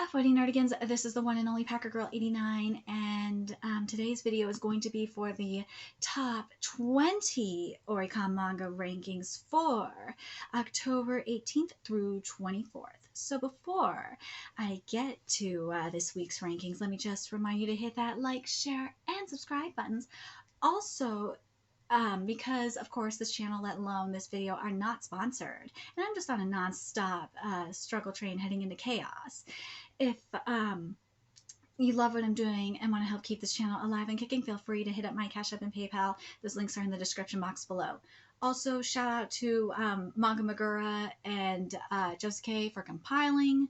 Fighting Nerdigans, this is the one and only Packer Girl 89, and today's video is going to be for the top 20 Oricon Manga Rankings for October 18th through 24th. So before I get to this week's rankings, let me just remind you to hit that like, share, and subscribe buttons. Also, because of course this channel, let alone this video, are not sponsored, and I'm just on a non-stop struggle train heading into chaos. If you love what I'm doing and want to help keep this channel alive and kicking, feel free to hit up my Cash App and PayPal. Those links are in the description box below. Also, shout out to Manga Mogura and Josuke for compiling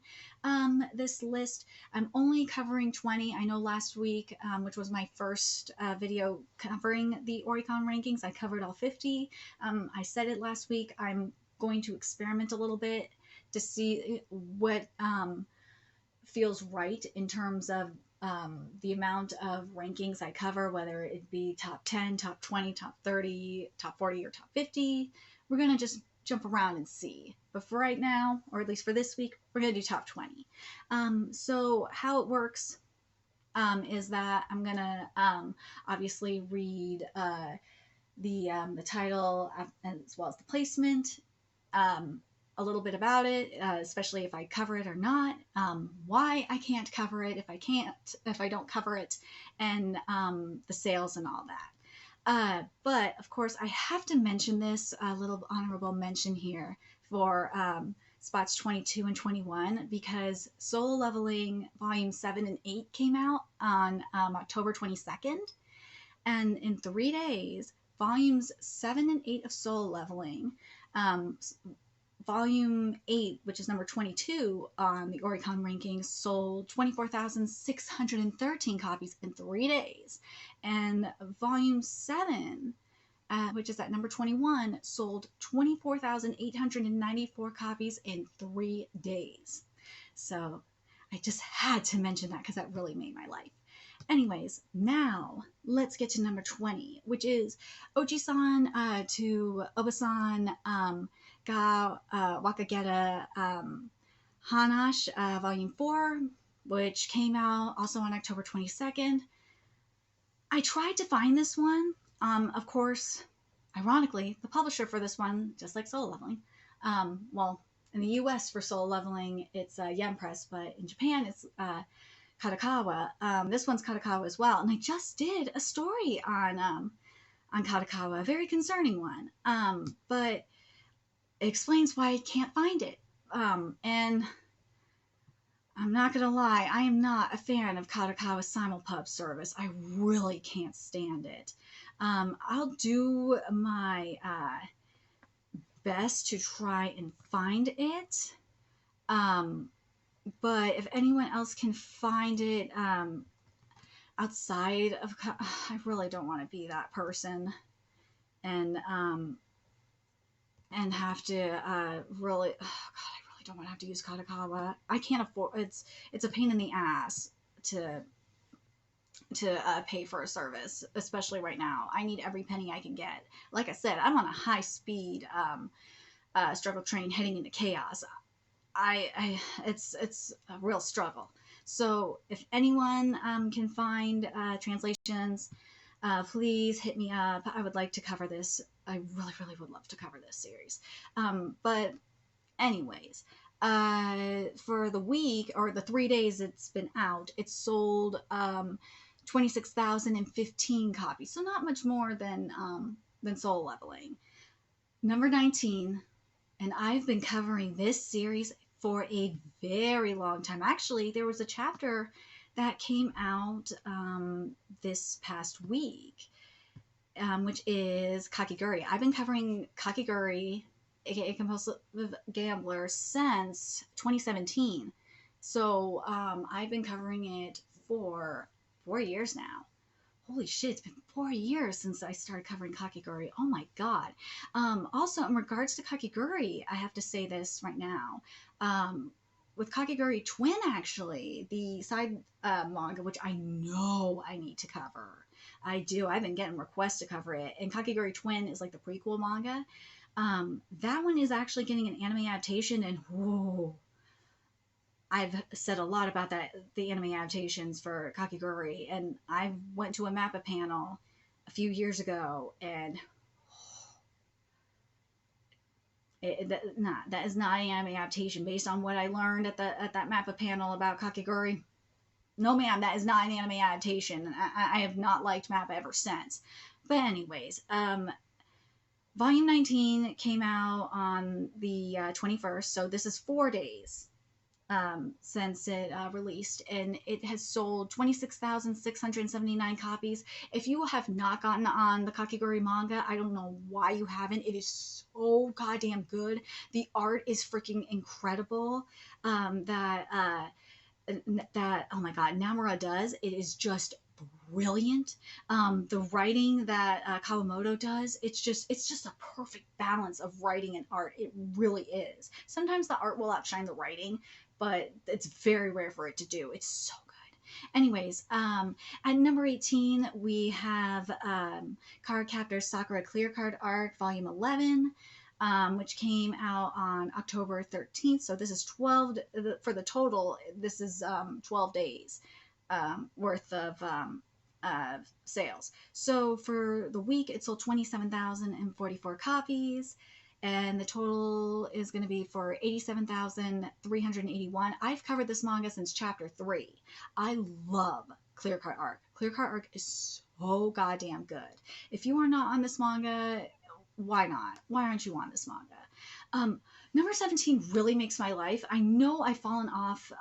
this list. I'm only covering 20. I know last week, which was my first video covering the Oricon rankings, I covered all 50. I said it last week. I'm going to experiment a little bit to see what feels right in terms of the amount of rankings I cover, whether it be top 10, top 20, top 30, top 40, or top 50. We're going to just jump around and see. But for right now, or at least for this week, we're going to do top 20. So how it works is that I'm going to obviously read the title as well as the placement, a little bit about it, especially if I cover it or not, why I can't cover it if I don't cover it, and the sales and all that. But of course, I have to mention this little honorable mention here for spots 22 and 21, because Solo Leveling Volume 7 and 8 came out on October 22nd, and in 3 days, Volumes 7 and 8 of Solo Leveling, Volume 8, which is number 22 on the Oricon rankings, sold 24,613 copies in 3 days. And Volume 7, which is at number 21, sold 24,894 copies in 3 days. So I just had to mention that because that really made my life. Anyways, now let's get to number 20, which is Oji-san to Oba-san ga Wakageta Hanash, Volume 4, which came out also on October 22nd. I tried to find this one. Of course, ironically, the publisher for this one, just like Solo Leveling, well, in the US for Solo Leveling, it's Yen Press, but in Japan, it's Kadokawa. This one's Kadokawa as well, and I just did a story on Kadokawa, a very concerning one, but it explains why I can't find it. And I'm not gonna lie, I am not a fan of Kadokawa's simulpub service. I really can't stand it. I'll do my best to try and find it. But if anyone else can find it outside of, I really don't want to be that person and have to really, oh God, I really don't want to have to use Kadokawa. I can't afford, it's a pain in the ass to pay for a service, especially right now. I need every penny I can get. Like I said, I'm on a high speed struggle train heading into chaos. It's a real struggle. So if anyone can find translations, please hit me up. I would like to cover this. I really, really would love to cover this series. But anyways, for the week, or the 3 days it's been out, it's sold 26,015 copies. So not much more than Solo Leveling. Number 19, and I've been covering this series for a very long time. Actually, there was a chapter that came out this past week, which is Kakiguri. I've been covering Kakiguri, aka Compulsive Gambler, since 2017. So I've been covering it for 4 years now. Holy shit, it's been 4 years since I started covering Kakiguri. Oh my god. Also, in regards to Kakiguri, I have to say this right now. With Kakiguri Twin, actually, the side manga, which I know I need to cover. I do. I've been getting requests to cover it. And Kakiguri Twin is like the prequel manga. That one is actually getting an anime adaptation, and whoa, I've said a lot about the anime adaptations for Kakiguri, and I went to a MAPPA panel a few years ago, and that is not an anime adaptation based on what I learned at that MAPPA panel about Kakiguri. No, ma'am, that is not an anime adaptation. I have not liked MAPPA ever since. But anyways, Volume 19 came out on the 21st, so this is 4 days since it released, and it has sold 26,679 copies. If you have not gotten on the Kakiguri manga, I don't know why you haven't. It is so goddamn good. The art is freaking incredible. That oh my god, Namura does. It is just brilliant. The writing that Kawamoto does, it's just a perfect balance of writing and art. It really is. Sometimes the art will outshine the writing, but it's very rare for it to do. It's so good. Anyways, at number 18, we have Card Captor Sakura Clear Card Arc, Volume 11, which came out on October 13th. So this is 12, for the total, this is 12 days worth of sales. So for the week, it sold 27,044 copies. And the total is going to be for 87,381. I've covered this manga since chapter 3. I love Clear Card Arc. Clear Card Arc is so goddamn good. If you are not on this manga, why not? Why aren't you on this manga? Number 17 really makes my life. I know I've fallen off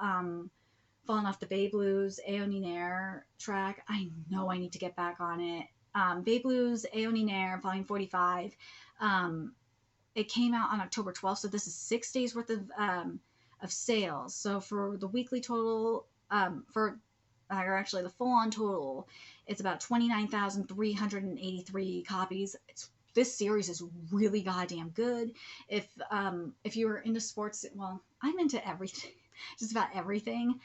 the Bay Blues Aoni Nair track. I know I need to get back on it. Bay Blues Aoni Nair, Volume 45. It came out on October 12th, so this is 6 days worth of sales. So for the weekly total, or actually the full-on total, it's about 29,383 copies. This series is really goddamn good. If you're into sports, well, I'm into everything, just about everything.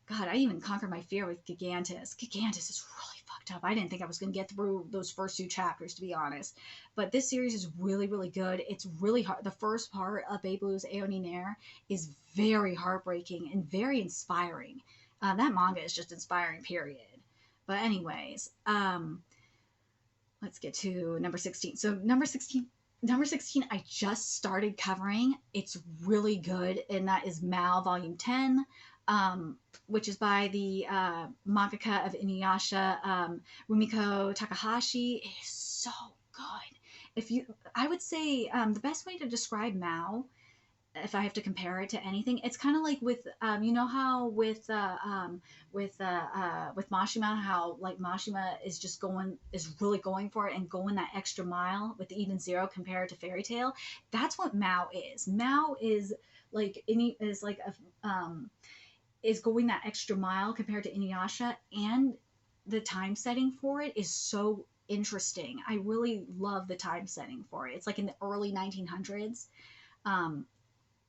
God, I even conquered my fear with Gigantus. Gigantus is really fucked up. I didn't think I was going to get through those first 2 chapters, to be honest. But this series is really, really good. It's really hard. The first part of Bay Blues Aoni Nair is very heartbreaking and very inspiring. That manga is just inspiring, period. But anyways, let's get to number 16. So number 16, I just started covering. It's really good, and that is Mal Volume 10. Which is by the mangaka of Inuyasha, Rumiko Takahashi. It is so good. I would say the best way to describe Mao, if I have to compare it to anything, it's kind of like with you know how with Mashima, how like Mashima is really going for it and going that extra mile with the Even Zero compared to Fairy Tail. That's what Mao is. Mao is is going that extra mile compared to Inuyasha, and the time setting for it is so interesting. I really love the time setting for it. It's like in the early 1900s.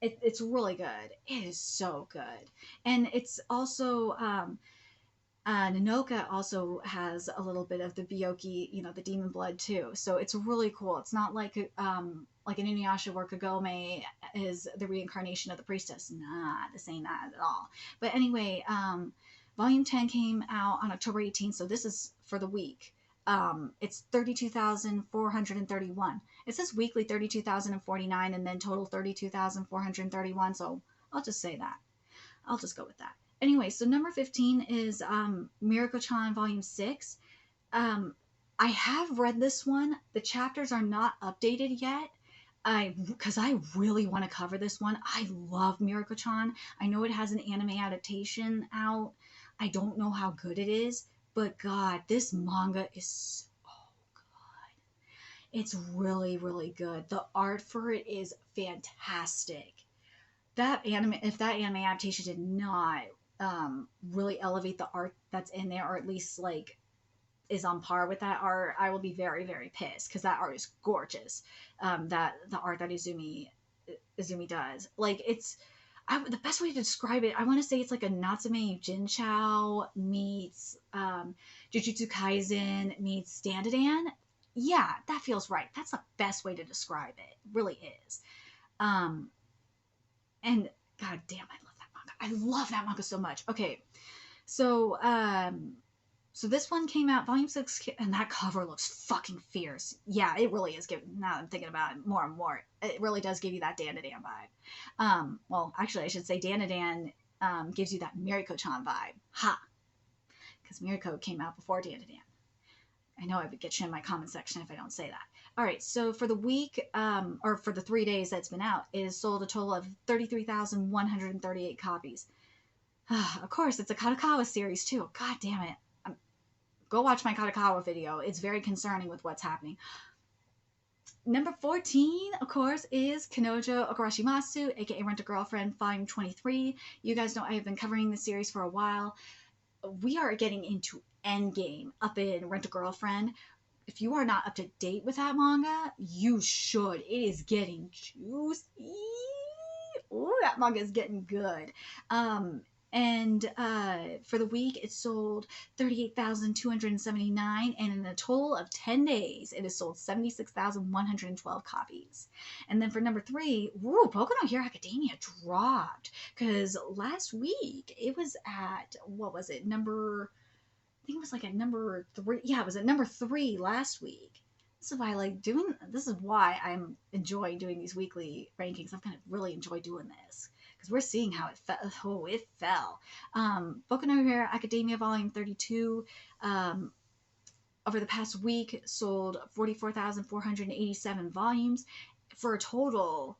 It's really good. It is so good. And it's also, Nanoka also has a little bit of the Byoki, the demon blood too. So it's really cool. It's not like an Inuyasha where Kagome is the reincarnation of the priestess. Nah, this ain't that at all. But anyway, Volume 10 came out on October 18th, so this is for the week. It's 32,431. It says weekly 32,049 and then total 32,431, so I'll just say that. I'll just go with that. Anyway, so number 15 is Miracle-chan Volume 6. I have read this one. The chapters are not updated yet. Because I really want to cover this one. I love Miracle-chan. I know it has an anime adaptation out. I don't know how good it is, but God, this manga is so good. It's really, really good. The art for it is fantastic. If that anime adaptation did not really elevate the art that's in there, or at least like is on par with that art, I will be very, very pissed, because that art is gorgeous. The art that Izumi does, like, the best way to describe it, I want to say it's like a Natsume Jinchao meets Jujutsu Kaisen meets Dandadan. Yeah, that feels right. That's the best way to describe it. It really is. And god damn, I love that manga. I love that manga so much. Okay, so so this one came out, volume 6, and that cover looks fucking fierce. Yeah, it really is giving, now that I'm thinking about it more and more, it really does give you that Danadan vibe. Well, actually, I should say Danadan gives you that Miriko-chan vibe. Ha! Because Miriko came out before Danadan. I know I would get you in my comment section if I don't say that. All right, so for the week, or for the 3 days that's been out, it has sold a total of 33,138 copies. Of course, it's a Kadokawa series, too. God damn it. Go watch my Kadokawa video. It's very concerning with what's happening. Number 14, of course, is Kanojo Okurashimasu, aka Rent-A-Girlfriend, Volume 23. You guys know I have been covering the series for a while. We are getting into Endgame up in Rent-A-Girlfriend. If you are not up to date with that manga, you should. It is getting juicy. Ooh, that manga is getting good. And for the week, it sold 38,279, and in a total of 10 days, it has sold 76,112 copies. And then for number 3, Boku no Hero Academia dropped, because last week, it was at, what was it, I think it was like at number 3, yeah, it was at number 3 last week. This is why I'm enjoying doing these weekly rankings. I've kind of really enjoyed doing this. Because we're seeing how it fell. Oh, it fell. Boku no Hero Academia Volume 32 over the past week sold 44,487 volumes for a total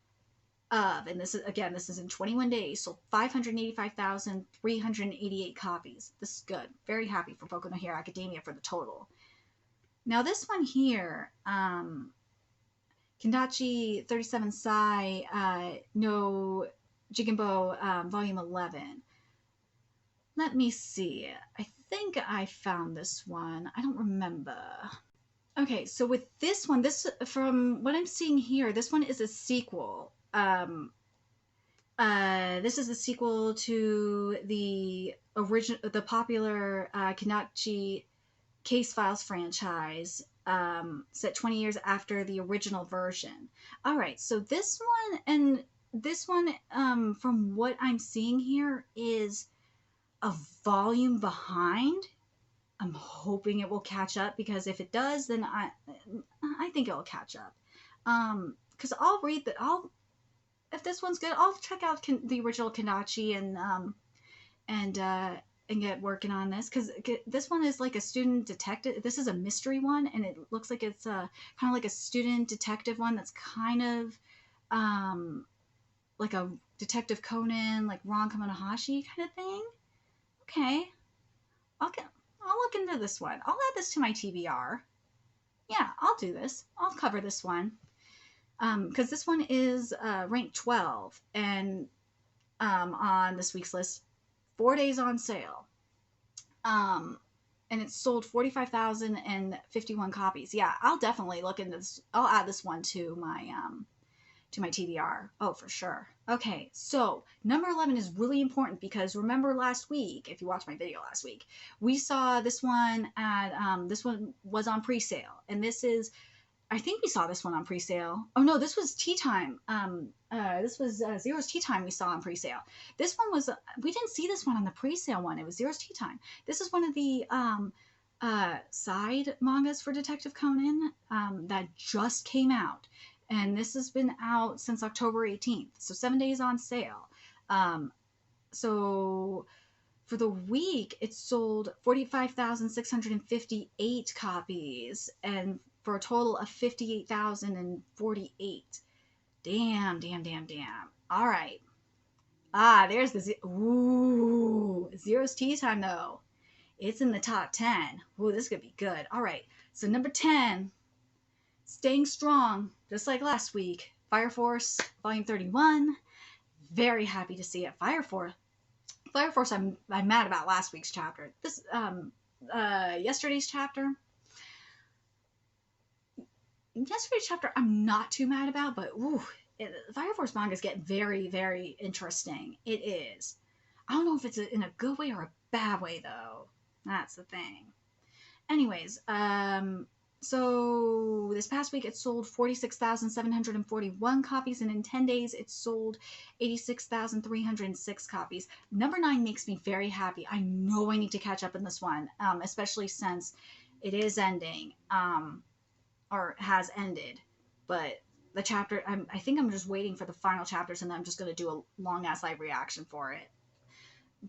of, and this is in 21 days, sold 585,388 copies. This is good. Very happy for Boku no Hero Academia for the total. Now this one here, Kendachi 37 Sai no Jigenbo Volume 11. Let me see. I think I found this one. I don't remember. Okay, so with this one, from what I'm seeing here, this one is a sequel. This is the sequel to the popular Kendachi Case Files franchise, set 20 years after the original version. All right, so this one, from what I'm seeing here, is a volume behind. I'm hoping it will catch up, because if it does, then I think it'll catch up. Because I'll read that. If this one's good, I'll check out the original Kendachi and get working on this, because this one is like a student detective. This is a mystery one, and it looks like it's kind of like a student detective one that's kind of like a Detective Conan, like Ron Kamonohashi kind of thing. Okay, I'll look into this one. I'll add this to my TBR. Yeah, I'll do this. I'll cover this one, because this one is ranked 12, and on this week's list, 4 days on sale. And it sold 45,051 copies. Yeah, I'll definitely look into this. I'll add this one to my TBR. Oh, for sure. Okay, so number 11 is really important, because remember last week, if you watched my video last week, we saw this one at, this one was on pre-sale, and this is, I think we saw this one on pre-sale. Oh no, this was Tea Time. This was Zero's Tea Time we saw on pre-sale. This one was, we didn't see this one on the pre-sale one. It was Zero's Tea Time. This is one of the side mangas for Detective Conan that just came out. And this has been out since October 18th. So 7 days on sale. So for the week, it sold 45,658 copies, and for a total of 58,048. Damn. All right. There's Zero's Tea Time, though. It's in the top 10. Ooh, this could be good. All right. So number 10, staying strong, just like last week, Fire Force Volume 31. Very happy to see it. Fire Force, I'm mad about last week's chapter. This, yesterday's chapter, I'm not too mad about, but Fire Force mangas get very, very interesting. It is. I don't know if it's in a good way or a bad way, though. That's the thing. Anyways, So this past week it sold 46,741 copies, and in 10 days it sold 86,306 copies. Number 9 makes me very happy. I know I need to catch up in this one, especially since it is ending, or has ended. But the chapter, I think I'm just waiting for the final chapters, and then I'm just going to do a long ass live reaction for it.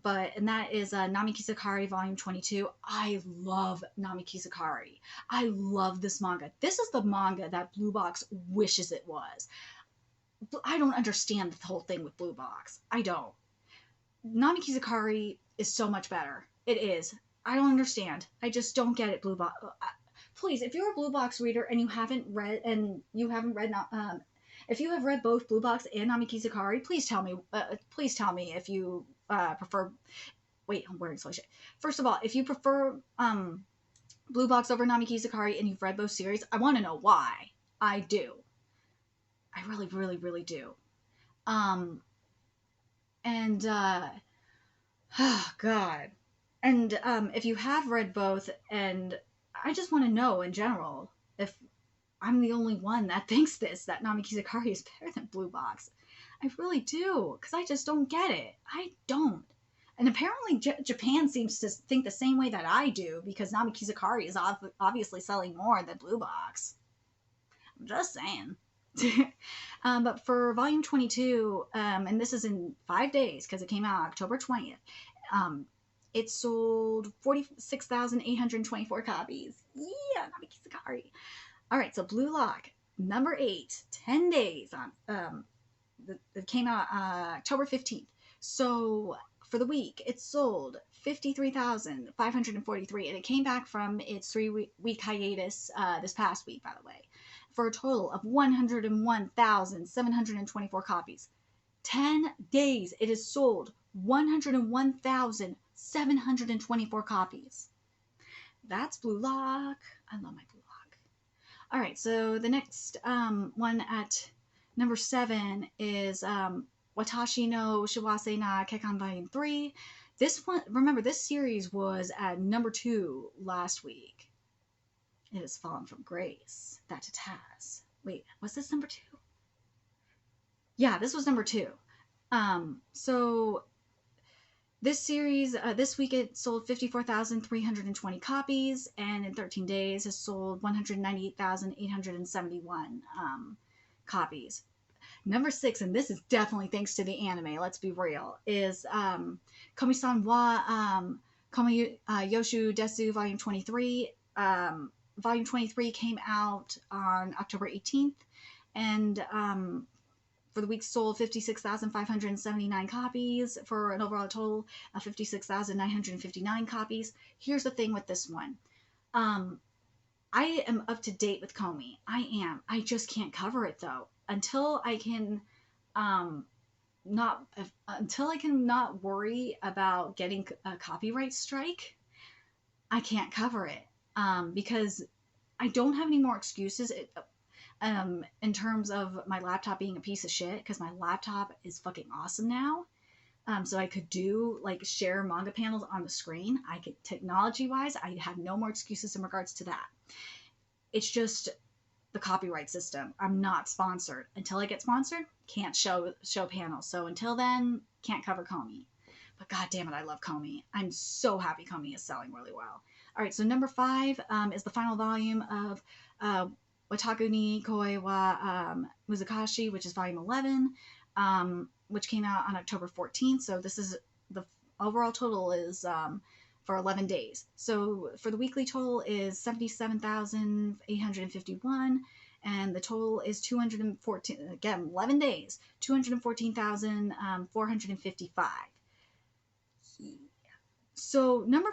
And that is Namiki Sakari Volume 22. I love Namiki Sakari. I love this manga. This is the manga that Blue Box wishes it was. I don't understand the whole thing with Blue Box. I don't. Namiki Sakari is so much better. It is. I don't understand. I just don't get it, Blue Box. Please, if you're a Blue Box reader and you haven't read, if you have read both Blue Box and Namiki Sakari, please tell me. Please tell me if you prefer. Wait, I'm wearing slow shit. First of all, if you prefer Blue Box over Namiki Sakari and you've read both series, I want to know why. I do. I really, really, really do. Oh God. And if you have read both, and I just want to know in general if I'm the only one that thinks that Namiki Sakari is better than Blue Box. I really do, because I just don't get it. I don't. And apparently Japan seems to think the same way that I do, because Namiki Sakari is obviously selling more than Blue Box. I'm just saying. But for Volume 22, and this is in 5 days, because it came out October 20th, it sold 46,824 copies. Yeah, Namiki Sakari. All right, so Blue Lock, number 8, 10 days on. It came out October 15th. So for the week, it sold 53,543, and it came back from its 3-week hiatus this past week, by the way, for a total of 101,724 copies. 10 days, it has sold 101,724 copies. That's Blue Lock. I love my Blue Lock. All right, so the next one at number 7 is Watashi no Shiwase na Kekan Volume 3. This one, remember, this series was at number 2 last week. It has fallen from grace. That it has. Wait, was this number 2? Yeah, this was number 2. So this series, this week it sold 54,320 copies, and in 13 days has sold 198,871 copies. Number 6, and this is definitely thanks to the anime, let's be real, is Komi-san wa Komayoshu Desu Volume 23. Volume 23 came out on October 18th, and for the week sold 56,579 copies for an overall total of 56,959 copies. Here's the thing with this one. I am up to date with Komi. I am. I just can't cover it though. Until I can not worry about getting a copyright strike, I can't cover it. Because I don't have any more excuses in terms of my laptop being a piece of shit, because my laptop is fucking awesome now. So I could do share manga panels on the screen. I could, technology-wise, I have no more excuses in regards to that. It's just the copyright system. I'm not sponsored. Until I get sponsored, can't show panels. So until then, can't cover Komi. But god damn it, I love Komi. I'm so happy Komi is selling really well. All right, so number 5 is the final volume of Wataku ni Koi wa Muzakashi, which is volume 11, which came out on October 14th. So this is the overall total is for 11 days. So for the weekly total is 77,851, and the total is 214, again, 11 days, 214,455. So number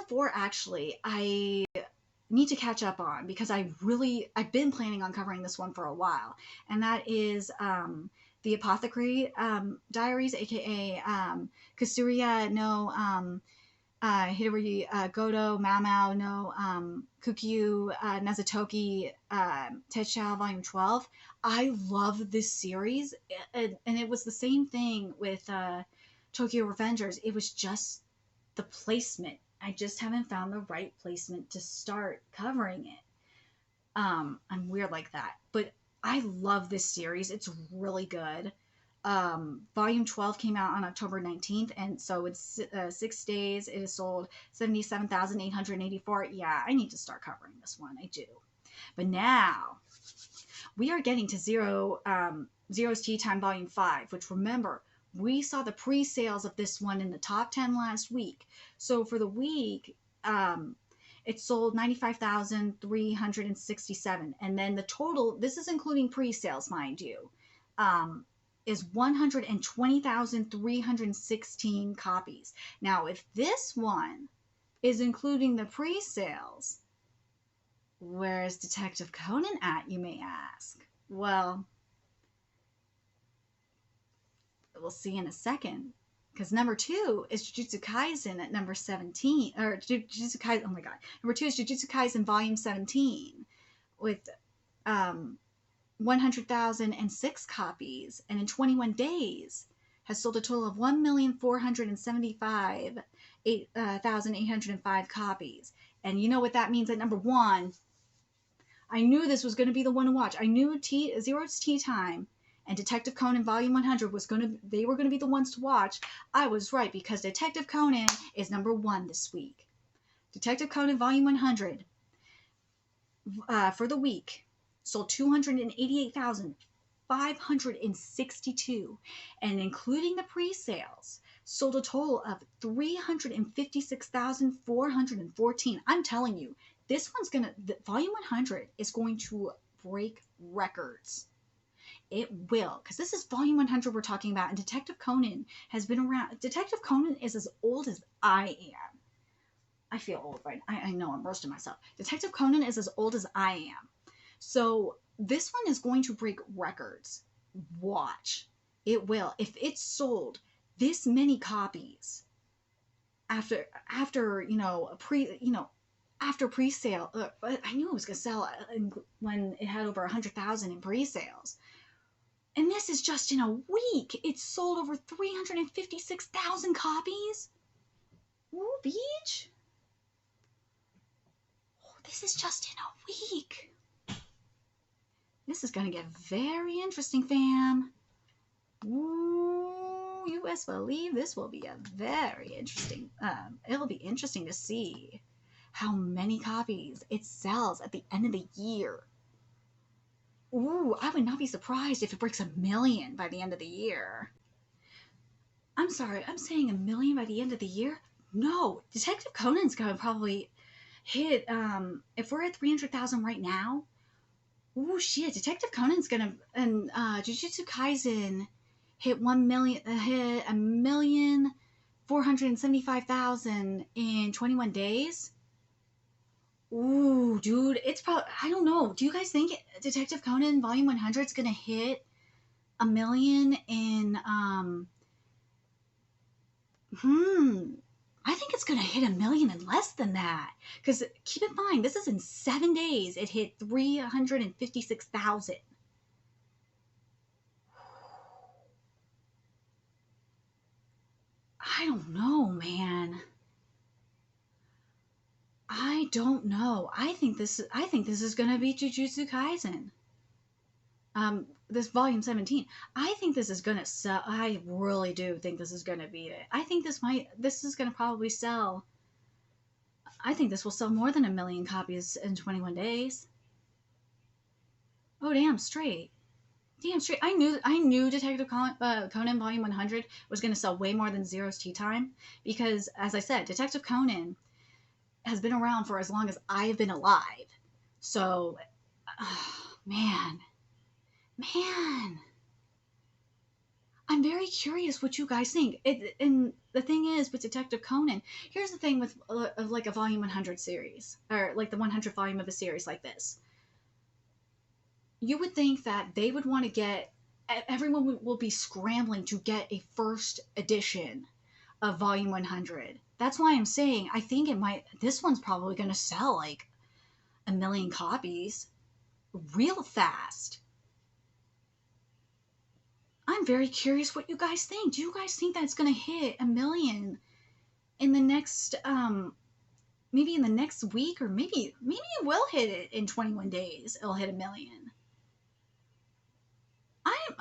four, actually, I need to catch up on, because I've been planning on covering this one for a while, and that is the Apothecary Diaries, aka Kasuria no Hidori Goto Mamao no Kukyu Nazatoki Tetshao Volume 12. I love this series, and it was the same thing with Tokyo Revengers. It was just the placement. I just haven't found the right placement to start covering it. I'm weird like that. But I love this series. It's really good. Volume 12 came out on October 19th, and so it's 6 days. It has sold 77,884. Yeah, I need to start covering this one. I do. But now we are getting to Zero's Tea Time Volume 5, which, remember, we saw the pre-sales of this one in the top 10 last week. So for the week, it sold 95,367. And then the total, this is including pre-sales, mind you, is 120,316 copies. Now, if this one is including the pre-sales, where's Detective Conan at, you may ask? Well, we'll see in a second. Because number 2 is Jujutsu Kaisen at number 17. Or Jujutsu Kaisen, oh my god. Number 2 is Jujutsu Kaisen Volume 17 with 100,006 copies. And in 21 days has sold a total of 1,475,805 copies. And you know what that means at number 1? I knew this was going to be the one to watch. I knew Zero's Tea Time and Detective Conan Volume 100 they were going to be the ones to watch. I was right, because Detective Conan is number 1 this week. Detective Conan Volume 100 for the week sold 288,562, and including the pre-sales, sold a total of 356,414. I'm telling you, this one's Volume 100 is going to break records. It will, because this is Volume 100 we're talking about, and Detective Conan has been around. Detective Conan is as old as I am. I feel old, right? I know, I'm roasting myself. Detective Conan is as old as I am. So this one is going to break records. Watch. It will. If it's sold this many copies after pre-sale, I knew it was going to sell when it had over 100,000 in pre-sales. And this is just in a week. It's sold over 356,000 copies. Ooh, beach. Oh, this is just in a week. This is going to get very interesting, fam. Ooh, you best believe this will be a very interesting. It'll be interesting to see how many copies it sells at the end of the year. Ooh, I would not be surprised if it breaks 1 million by the end of the year. I'm sorry, I'm saying 1 million by the end of the year? No, Detective Conan's gonna probably hit, if we're at 300,000 right now, ooh, shit, Detective Conan's gonna, and Jujutsu Kaisen hit 1,475,000 in 21 days. Ooh, dude, it's probably, I don't know. Do you guys think Detective Conan Volume 100 is going to hit 1 million in, I think it's going to hit 1 million in less than that. Because keep in mind, this is in 7 days. It hit 356,000. I don't know, man. I don't know. I think this is gonna be Jujutsu Kaisen. This volume 17. I think this is gonna sell. I really do think this is gonna beat it. I think this is gonna probably sell. I think this will sell more than 1 million copies in 21 days. Oh, damn straight. Damn straight. I knew Detective Conan Volume 100 was gonna sell way more than Zero's Tea Time, because, as I said, Detective Conan has been around for as long as I've been alive. So, man, I'm very curious what you guys think. And the thing is, with Detective Conan, here's the thing with like a Volume 100 series, or like the 100th volume of a series like this. You would think that they would want to get, everyone will be scrambling to get a first edition of Volume 100. That's why I'm saying I think this one's probably going to sell like 1 million copies real fast. I'm very curious what you guys think. Do you guys think that it's going to hit 1 million in the next maybe in the next week, or maybe it will hit it in 21 days. It'll hit 1 million. I'm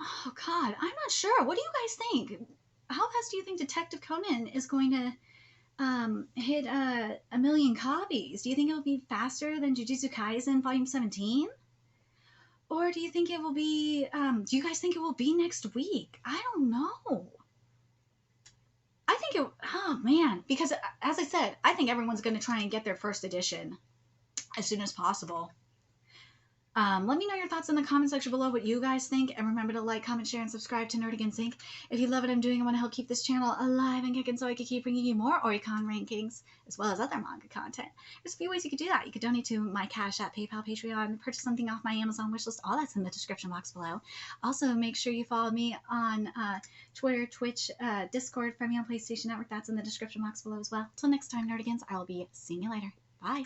oh God, I'm not sure. What do you guys think? How fast do you think Detective Conan is going to hit 1 million copies? Do you think it will be faster than Jujutsu Kaisen Volume 17? Or do you think it will be, do you guys think it will be next week? I don't know. I think it, oh man, because as I said, I think everyone's going to try and get their first edition as soon as possible. Let me know your thoughts in the comment section below, what you guys think, and remember to like, comment, share, and subscribe to Nerd Against Ink. If you love what I'm doing and want to help keep this channel alive and kicking so I can keep bringing you more Oricon rankings, as well as other manga content, there's a few ways you could do that. You could donate to my Cash App, PayPal, Patreon, purchase something off my Amazon wishlist. All that's in the description box below. Also, make sure you follow me on Twitter, Twitch, Discord, friend me on PlayStation Network. That's in the description box below as well. Till next time, Nerd Against, I will be seeing you later. Bye.